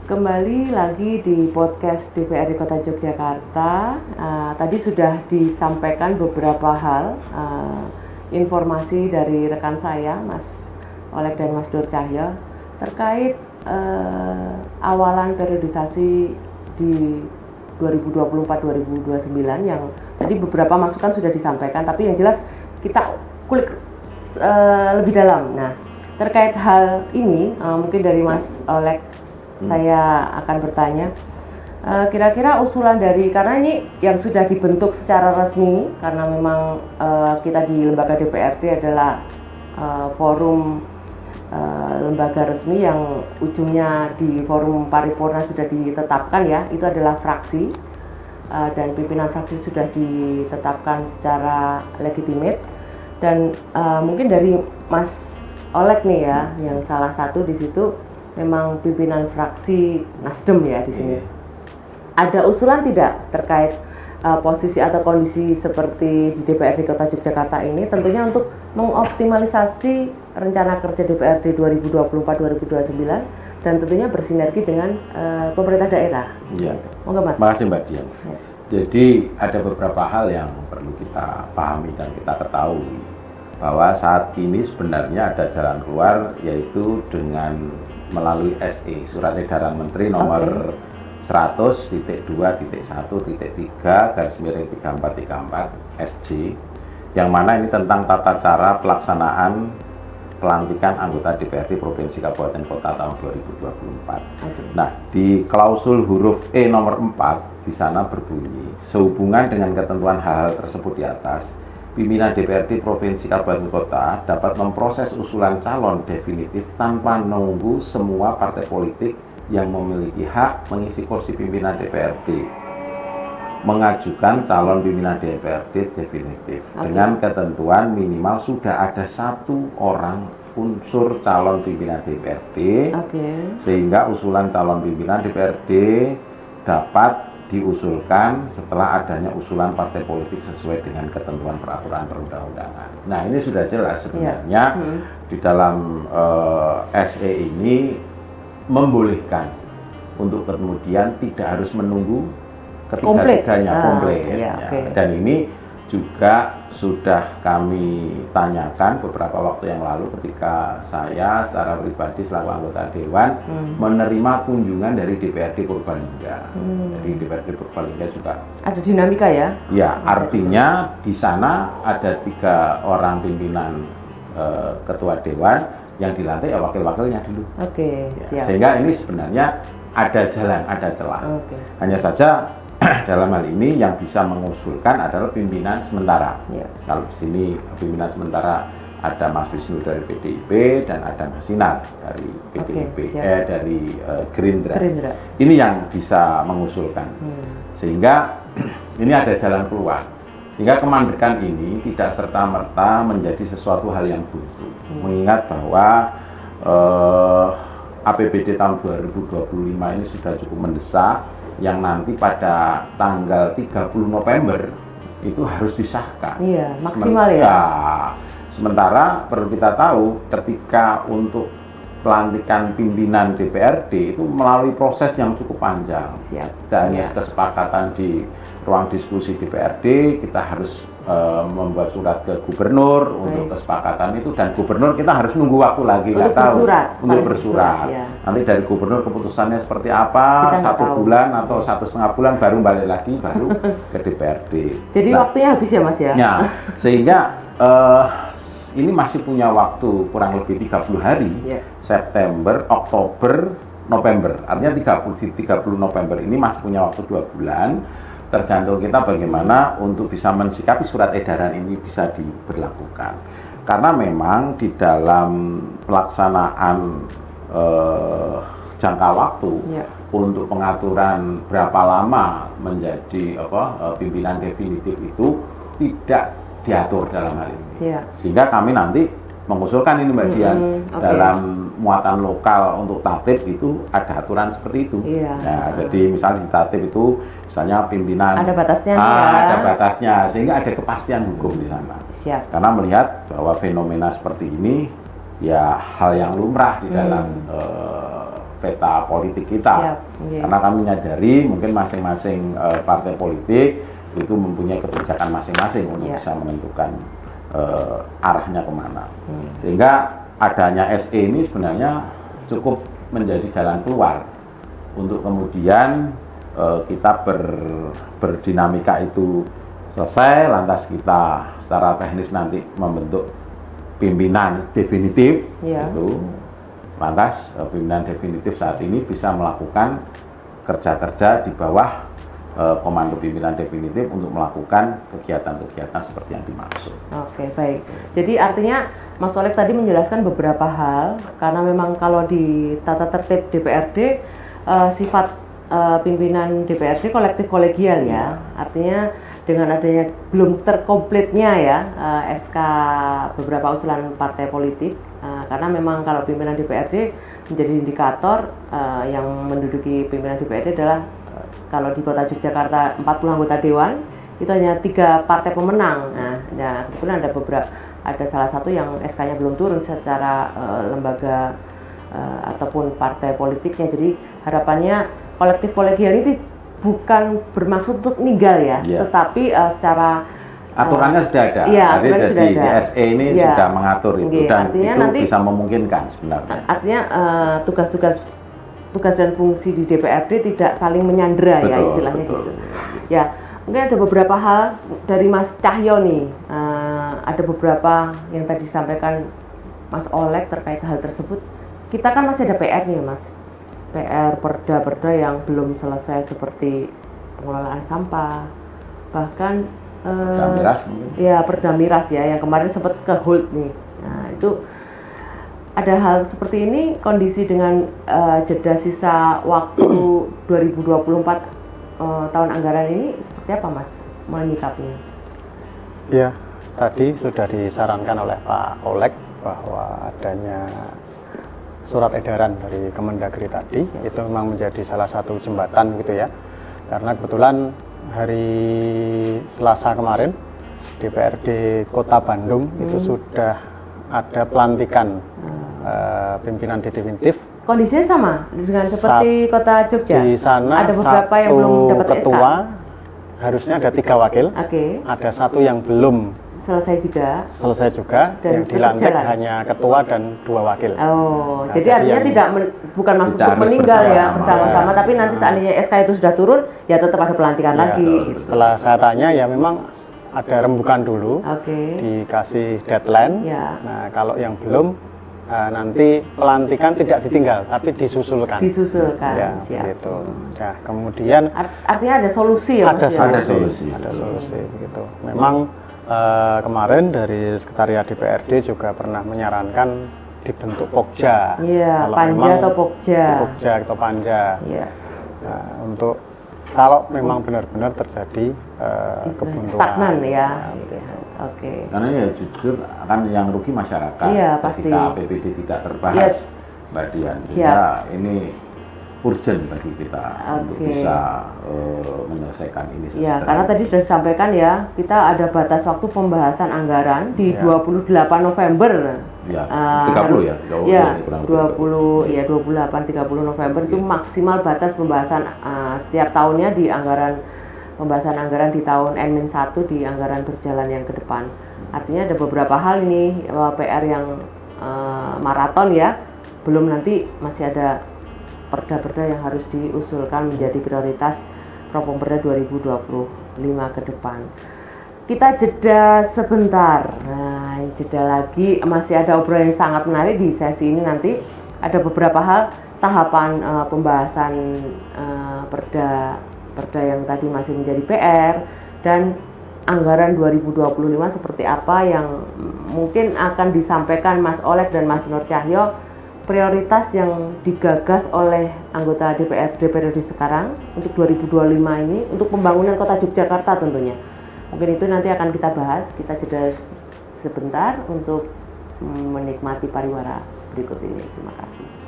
Kembali lagi di podcast DPRD Kota Yogyakarta. Tadi sudah disampaikan beberapa hal, informasi dari rekan saya, Mas Oleg dan Mas Nur Cahyo, terkait awalan periodisasi di 2024-2029 yang tadi beberapa masukan sudah disampaikan, tapi yang jelas kita kulik lebih dalam. Nah, terkait hal ini, mungkin dari Mas Oleg saya akan bertanya, kira-kira usulan dari, karena ini yang sudah dibentuk secara resmi, karena memang kita di lembaga DPRD adalah forum lembaga resmi yang ujungnya di forum paripurna sudah ditetapkan ya, itu adalah fraksi, dan pimpinan fraksi sudah ditetapkan secara legitimate. Dan mungkin dari Mas Oleg nih ya, yang salah satu di situ memang pimpinan fraksi Nasdem ya di sini. Ada usulan tidak terkait posisi atau kondisi seperti di DPRD Kota Yogyakarta ini, tentunya untuk mengoptimalisasi rencana kerja DPRD 2024-2029 dan tentunya bersinergi dengan pemerintah daerah. Iya. Monggo Mas. Terima kasih Mbak Dian. Ya. Jadi ada beberapa hal yang perlu kita pahami dan kita ketahui bahwa saat ini sebenarnya ada jalan keluar, yaitu dengan melalui SE, Surat Edaran Menteri nomor 100.2.1.3/3434 SJ, yang mana ini tentang tata cara pelaksanaan pelantikan anggota DPRD Provinsi Kabupaten Kota tahun 2024. Nah, di klausul huruf E nomor 4 di sana berbunyi, sehubungan dengan ketentuan hal-hal tersebut di atas, pimpinan DPRD Provinsi Kabupaten Kota dapat memproses usulan calon definitif tanpa menunggu semua partai politik yang memiliki hak mengisi kursi pimpinan DPRD mengajukan calon pimpinan DPRD definitif dengan ketentuan minimal sudah ada satu orang unsur calon pimpinan DPRD, sehingga usulan calon pimpinan DPRD dapat diusulkan setelah adanya usulan partai politik sesuai dengan ketentuan peraturan perundang-undangan. Nah, ini sudah jelas sebenarnya di dalam SE ini membolehkan untuk kemudian tidak harus menunggu ketiga-tiganya komplit. Dan ini juga sudah kami tanyakan beberapa waktu yang lalu ketika saya secara pribadi selaku anggota Dewan menerima kunjungan dari DPRD Purbalingga. Dari DPRD Purbalingga juga ada dinamika ya? Ya, artinya di sana ada 3 orang pimpinan ketua Dewan, yang dilantik ya wakil-wakilnya dulu. Siap. Sehingga ini sebenarnya ada jalan, ada celah. Hanya saja dalam hal ini yang bisa mengusulkan adalah pimpinan sementara. Kalau di sini pimpinan sementara ada Mas Wisnu dari PDIP dan ada Mas Sinar dari PDIP, dari Gerindra. Ini yang bisa mengusulkan. Sehingga ini ada jalan keluar. Sehingga kemandekan ini tidak serta-merta menjadi sesuatu hal yang buntu. Mengingat bahwa APBD tahun 2025 ini sudah cukup mendesak, yang nanti pada tanggal 30 November itu harus disahkan. Iya, maksimal ya. Sementara perlu kita tahu ketika untuk pelantikan pimpinan DPRD itu melalui proses yang cukup panjang. Dan hanya kesepakatan di ruang diskusi DPRD, kita harus membuat surat ke gubernur untuk kesepakatan itu, dan gubernur kita harus nunggu waktu lagi untuk bersurat. Nanti dari gubernur keputusannya seperti apa, 1 bulan atau 1,5 bulan baru balik lagi baru ke DPRD. Jadi waktunya habis ya Mas ya? Sehingga ini masih punya waktu kurang lebih 30 hari, September, Oktober, November. Artinya 30 November ini masih punya waktu 2 bulan. Tergantung kita bagaimana untuk bisa mensikapi surat edaran ini bisa diberlakukan. Karena memang di dalam pelaksanaan jangka waktu untuk pengaturan berapa lama menjadi pimpinan definitif itu tidak diatur dalam hal ini. Sehingga kami nanti mengusulkan ini Mbak Dian, dalam muatan lokal untuk tatip itu ada aturan seperti itu. Nah, jadi misalnya di tatip itu misalnya pimpinan ada batasnya, ada batasnya, sehingga ada kepastian hukum di sana. Karena melihat bahwa fenomena seperti ini ya hal yang lumrah di dalam peta politik kita. Siap, yeah. Karena kami menyadari mungkin masing-masing partai politik itu mempunyai kebijakan masing-masing untuk bisa menentukan arahnya kemana. Sehingga adanya SE ini sebenarnya cukup menjadi jalan keluar untuk kemudian kita berdinamika itu selesai, lantas kita secara teknis nanti membentuk pimpinan definitif, itu lantas pimpinan definitif saat ini bisa melakukan kerja-kerja di bawah komando pimpinan definitif untuk melakukan kegiatan-kegiatan seperti yang dimaksud. Oke, baik. Jadi artinya Mas Oleg tadi menjelaskan beberapa hal, karena memang kalau di tata tertib DPRD sifat pimpinan DPRD kolektif kolegial ya. Artinya dengan adanya belum terkomplitnya ya SK beberapa usulan partai politik, karena memang kalau pimpinan DPRD menjadi indikator yang menduduki pimpinan DPRD adalah kalau di Kota Yogyakarta 40 anggota dewan itu hanya 3 partai pemenang. Nah kebetulan ada salah satu yang SK-nya belum turun secara lembaga ataupun partai politiknya. Jadi harapannya kolektif kolegial ini bukan bermaksud untuk ninggal ya, tetapi secara aturannya sudah ada. Iya, aturannya sudah ada. Di SE ini sudah mengatur itu dan itu nanti bisa memungkinkan sebenarnya. Artinya tugas dan fungsi di DPRD tidak saling menyandera ya istilahnya gitu. Ya, mungkin ada beberapa hal dari Mas Cahyo nih. Ada beberapa yang tadi disampaikan Mas Oleg terkait hal tersebut. Kita kan masih ada PR nih Mas. PR perda-perda yang belum selesai seperti pengelolaan sampah, bahkan perda miras ya yang kemarin sempat ke hold nih. Nah itu ada hal seperti ini, kondisi dengan jeda sisa waktu 2024 tahun anggaran ini seperti apa Mas menyikapinya? Ya, tadi sudah disarankan oleh Pak Oleg bahwa adanya surat edaran dari Kemendagri tadi itu memang menjadi salah satu jembatan gitu ya, karena kebetulan hari Selasa kemarin DPRD Kota Bandung itu sudah ada pelantikan pimpinan definitif. Kondisinya sama dengan seperti Kota Jogja? Di sana ada beberapa yang belum dapat ketua, harusnya ada 3 wakil. Ada 1 yang belum selesai juga dan yang dilantik hanya ketua dan 2 wakil. Nah, jadi artinya bukan maksud untuk meninggal ya bersama-sama, tapi nanti seandainya SK itu sudah turun ya tetap ada pelantikan lagi. Setelah saya tanya ya memang ada rembukan dulu, dikasih deadline. Nah kalau yang belum nanti pelantikan tidak ditinggal tapi disusulkan. Ya, siap. Begitu. Nah kemudian artinya ada solusi ya Mas? Ada solusi begitu. Memang kemarin dari Sekretariat DPRD juga pernah menyarankan dibentuk Pokja. Panja atau Pokja. Pokja atau Panja. Nah, untuk kalau memang benar-benar terjadi kebuntuan. Stagnan ya. Karena ya jujur akan yang rugi masyarakat. Pasti. Ketika APBD tidak terbahas, Mbak Dian. Sehingga ini urgent bagi kita untuk bisa menyelesaikan ini Ya, karena tadi sudah disampaikan ya, kita ada batas waktu pembahasan anggaran di 28 November. Ya, 30 ya. 28-30 November itu maksimal batas pembahasan setiap tahunnya di pembahasan anggaran di tahun N-1 di anggaran berjalan yang ke depan. Artinya ada beberapa hal ini PR yang maraton ya, belum nanti masih ada perda-perda yang harus diusulkan menjadi prioritas Propomperda 2025 ke depan. Kita jeda sebentar. Nah, jeda lagi, masih ada obrolan yang sangat menarik di sesi ini nanti. Ada beberapa hal tahapan pembahasan perda yang tadi masih menjadi PR dan anggaran 2025 seperti apa yang mungkin akan disampaikan Mas Oleg dan Mas Nur Cahyo, prioritas yang digagas oleh anggota DPRD periode sekarang untuk 2025 ini untuk pembangunan Kota Yogyakarta tentunya. Mungkin itu nanti akan kita bahas. Kita jeda sebentar untuk menikmati pariwara berikut ini. Terima kasih.